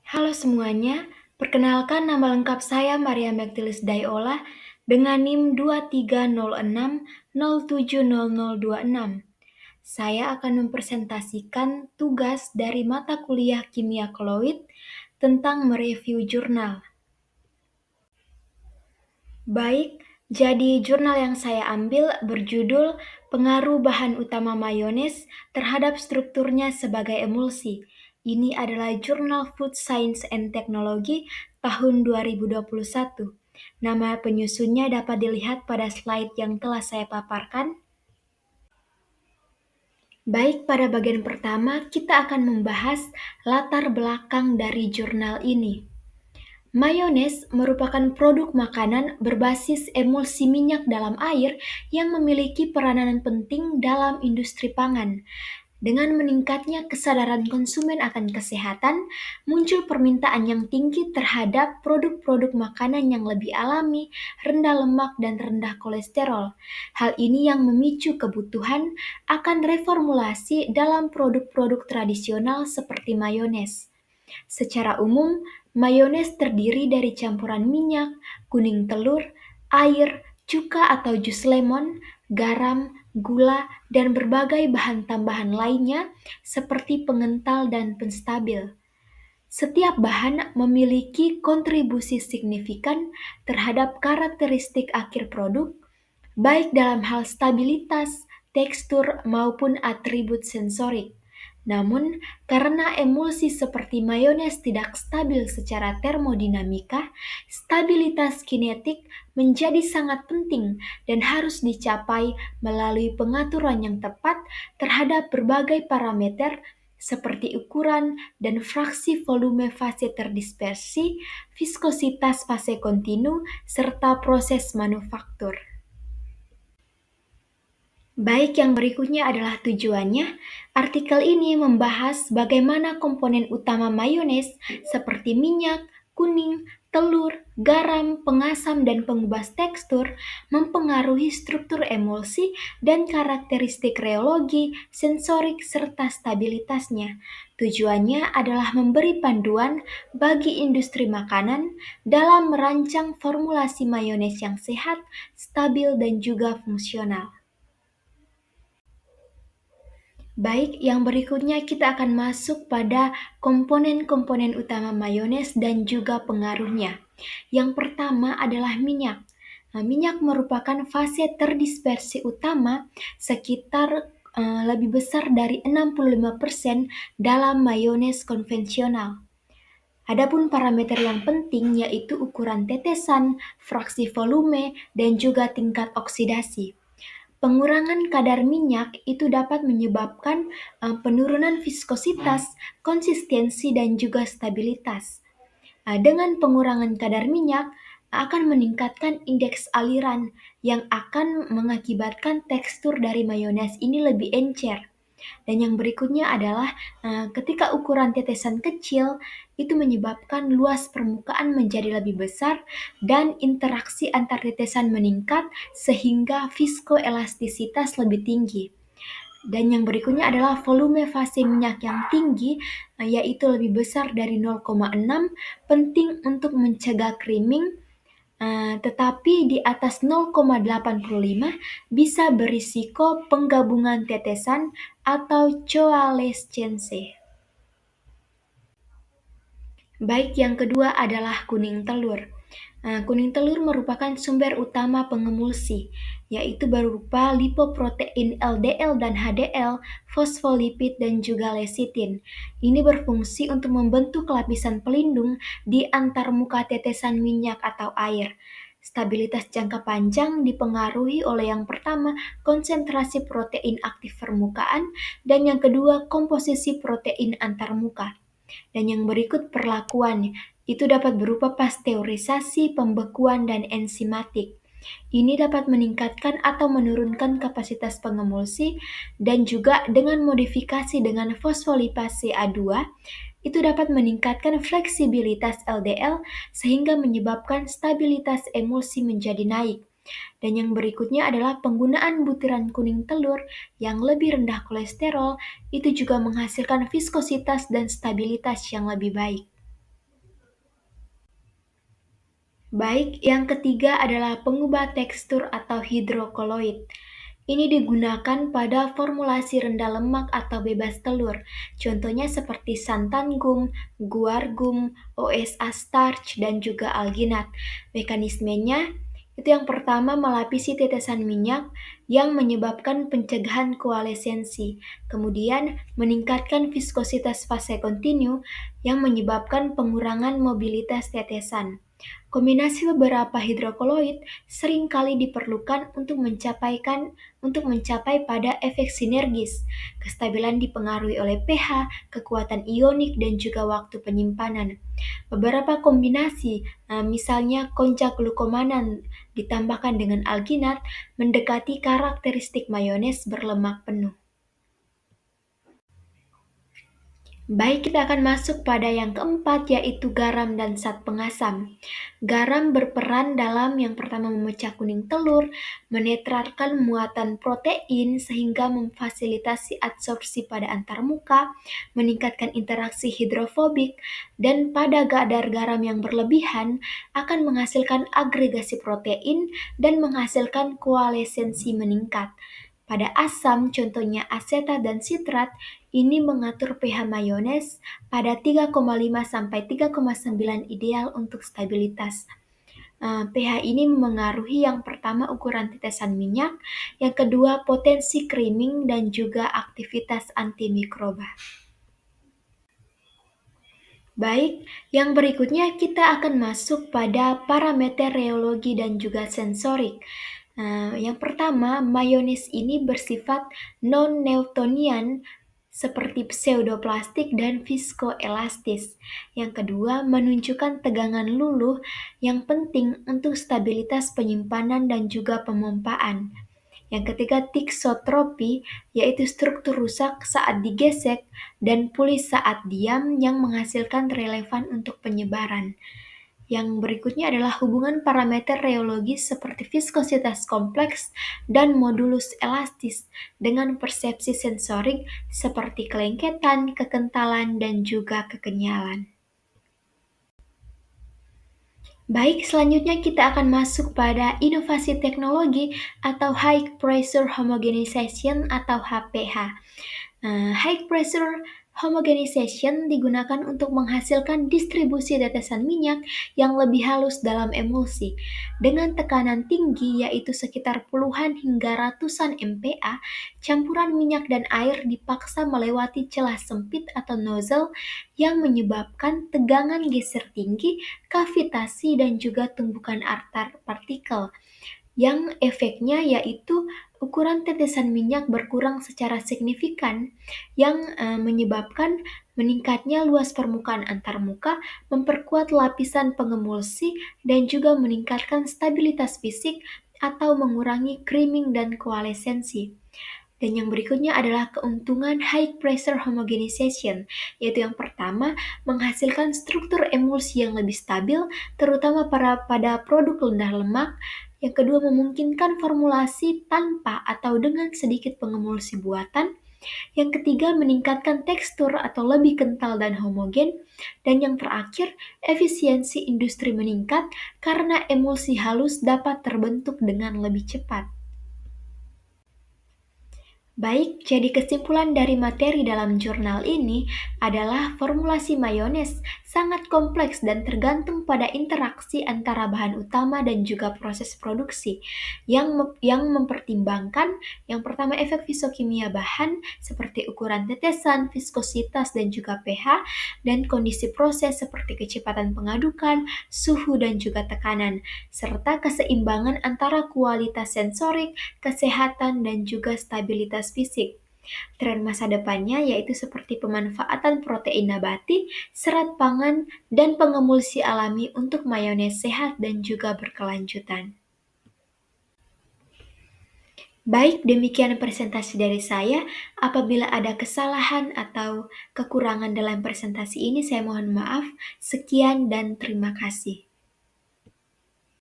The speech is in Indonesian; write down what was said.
Halo semuanya, perkenalkan nama lengkap saya Maria Megtilis Dayola dengan NIM 2306070026. Saya akan mempresentasikan tugas dari mata kuliah Kimia Koloid tentang mereview jurnal. Baik, jadi jurnal yang saya ambil berjudul Pengaruh Bahan Utama Mayones terhadap Strukturnya sebagai Emulsi. Ini adalah jurnal Food Science and Technology tahun 2021. Nama penyusunnya dapat dilihat pada slide yang telah saya paparkan. Baik, pada bagian pertama kita akan membahas latar belakang dari jurnal ini. Mayones merupakan produk makanan berbasis emulsi minyak dalam air yang memiliki peranan penting dalam industri pangan. Dengan meningkatnya kesadaran konsumen akan kesehatan, muncul permintaan yang tinggi terhadap produk-produk makanan yang lebih alami, rendah lemak, dan rendah kolesterol. Hal ini yang memicu kebutuhan akan reformulasi dalam produk-produk tradisional seperti mayones. Secara umum, mayones terdiri dari campuran minyak, kuning telur, air, cuka atau jus lemon, garam, gula, dan berbagai bahan tambahan lainnya seperti pengental dan penstabil. Setiap bahan memiliki kontribusi signifikan terhadap karakteristik akhir produk, baik dalam hal stabilitas, tekstur, maupun atribut sensorik. Namun, karena emulsi seperti mayones tidak stabil secara termodinamika, stabilitas kinetik menjadi sangat penting dan harus dicapai melalui pengaturan yang tepat terhadap berbagai parameter seperti ukuran dan fraksi volume fase terdispersi, viskositas fase kontinu, serta proses manufaktur. Baik, yang berikutnya adalah tujuannya. Artikel ini membahas bagaimana komponen utama mayones seperti minyak, kuning, telur, garam, pengasam, dan pengubah tekstur mempengaruhi struktur emulsi dan karakteristik reologi, sensorik, serta stabilitasnya. Tujuannya adalah memberi panduan bagi industri makanan dalam merancang formulasi mayones yang sehat, stabil, dan juga fungsional. Baik, yang berikutnya kita akan masuk pada komponen-komponen utama mayones dan juga pengaruhnya. Yang pertama adalah minyak. Minyak merupakan fase terdispersi utama sekitar lebih besar dari 65% dalam mayones konvensional. Adapun parameter yang penting yaitu ukuran tetesan, fraksi volume, dan juga tingkat oksidasi. Pengurangan kadar minyak itu dapat menyebabkan penurunan viskositas, konsistensi, dan juga stabilitas. Dengan pengurangan kadar minyak akan meningkatkan indeks aliran yang akan mengakibatkan tekstur dari mayones ini lebih encer. Dan yang berikutnya adalah ketika ukuran tetesan kecil itu menyebabkan luas permukaan menjadi lebih besar dan interaksi antar tetesan meningkat sehingga viskoelastisitas lebih tinggi. Dan yang berikutnya adalah volume fase minyak yang tinggi, yaitu lebih besar dari 0,6, penting untuk mencegah creaming, tetapi di atas 0,85 bisa berisiko penggabungan tetesan atau coalescense. Baik, yang kedua adalah kuning telur. Kuning telur merupakan sumber utama pengemulsi, yaitu berupa lipoprotein LDL dan HDL, fosfolipid, dan juga lecitin. Ini berfungsi untuk membentuk lapisan pelindung di antar muka tetesan minyak atau air. Stabilitas jangka panjang dipengaruhi oleh yang pertama, konsentrasi protein aktif permukaan, dan yang kedua, komposisi protein antarmuka. Dan yang berikut perlakuannya, itu dapat berupa pasteurisasi, pembekuan, dan enzimatik. Ini dapat meningkatkan atau menurunkan kapasitas pengemulsi dan juga dengan modifikasi dengan fosfolipase A2, itu dapat meningkatkan fleksibilitas LDL sehingga menyebabkan stabilitas emulsi menjadi naik. Dan yang berikutnya adalah penggunaan butiran kuning telur yang lebih rendah kolesterol itu juga menghasilkan viskositas dan stabilitas yang lebih baik. Baik, yang ketiga adalah pengubah tekstur atau hidrokoloid. Ini digunakan pada formulasi rendah lemak atau bebas telur. Contohnya seperti santan gum, guar gum, OSA starch, dan juga alginat. Mekanismenya itu yang pertama melapisi tetesan minyak yang menyebabkan pencegahan koalesensi. Kemudian meningkatkan viskositas fase kontinu yang menyebabkan pengurangan mobilitas tetesan. Kombinasi beberapa hidrokoloid seringkali diperlukan untuk mencapai pada efek sinergis. Kestabilan dipengaruhi oleh pH, kekuatan ionik, dan juga waktu penyimpanan. Beberapa kombinasi, misalnya konjac glukomanan ditambahkan dengan alginat, mendekati karakteristik mayones berlemak penuh. Baik, kita akan masuk pada yang keempat, yaitu garam dan zat pengasam. Garam berperan dalam yang pertama memecah kuning telur, menetralkan muatan protein sehingga memfasilitasi absorpsi pada antarmuka, meningkatkan interaksi hidrofobik, dan pada kadar garam yang berlebihan akan menghasilkan agregasi protein dan menghasilkan koalesensi meningkat. Pada asam, contohnya asetat dan sitrat, ini mengatur pH mayones pada 3,5 sampai 3,9 ideal untuk stabilitas. pH ini memengaruhi yang pertama ukuran tetesan minyak, yang kedua potensi creaming dan juga aktivitas antimikroba. Baik, yang berikutnya kita akan masuk pada parameter reologi dan juga sensorik. Yang pertama, mayones ini bersifat non-Newtonian seperti pseudoplastik dan viskoelastis. Yang kedua, menunjukkan tegangan luluh yang penting untuk stabilitas penyimpanan dan juga pemompaan. Yang ketiga, tiksotropi, yaitu struktur rusak saat digesek dan pulih saat diam yang menghasilkan relevan untuk penyebaran. Yang berikutnya adalah hubungan parameter reologis seperti viskositas kompleks dan modulus elastis dengan persepsi sensorik seperti kelengketan, kekentalan, dan juga kekenyalan. Baik, selanjutnya kita akan masuk pada inovasi teknologi atau High Pressure Homogenization atau HPH. High Pressure Homogenization digunakan untuk menghasilkan distribusi tetesan minyak yang lebih halus dalam emulsi. Dengan tekanan tinggi yaitu sekitar puluhan hingga ratusan MPa, campuran minyak dan air dipaksa melewati celah sempit atau nozzle yang menyebabkan tegangan geser tinggi, kavitasi, dan juga tumbukan artar partikel yang efeknya yaitu ukuran tetesan minyak berkurang secara signifikan yang menyebabkan meningkatnya luas permukaan antarmuka, memperkuat lapisan pengemulsi, dan juga meningkatkan stabilitas fisik atau mengurangi creaming dan koalesensi. Dan yang berikutnya adalah keuntungan high pressure homogenization, yaitu yang pertama menghasilkan struktur emulsi yang lebih stabil, terutama pada produk rendah lemak. Yang kedua memungkinkan formulasi tanpa atau dengan sedikit pengemulsi buatan. Yang ketiga meningkatkan tekstur atau lebih kental dan homogen. Dan yang terakhir, efisiensi industri meningkat karena emulsi halus dapat terbentuk dengan lebih cepat. Baik, jadi kesimpulan dari materi dalam jurnal ini adalah formulasi mayones sangat kompleks dan tergantung pada interaksi antara bahan utama dan juga proses produksi yang mempertimbangkan yang pertama efek fisiokimia bahan seperti ukuran tetesan, viskositas dan juga pH dan kondisi proses seperti kecepatan pengadukan, suhu dan juga tekanan serta keseimbangan antara kualitas sensorik, kesehatan, dan juga stabilitas fisik. Tren masa depannya yaitu seperti pemanfaatan protein nabati, serat pangan, dan pengemulsi alami untuk mayones sehat dan juga berkelanjutan. Baik, demikian presentasi dari saya. Apabila ada kesalahan atau kekurangan dalam presentasi ini, saya mohon maaf. Sekian dan terima kasih.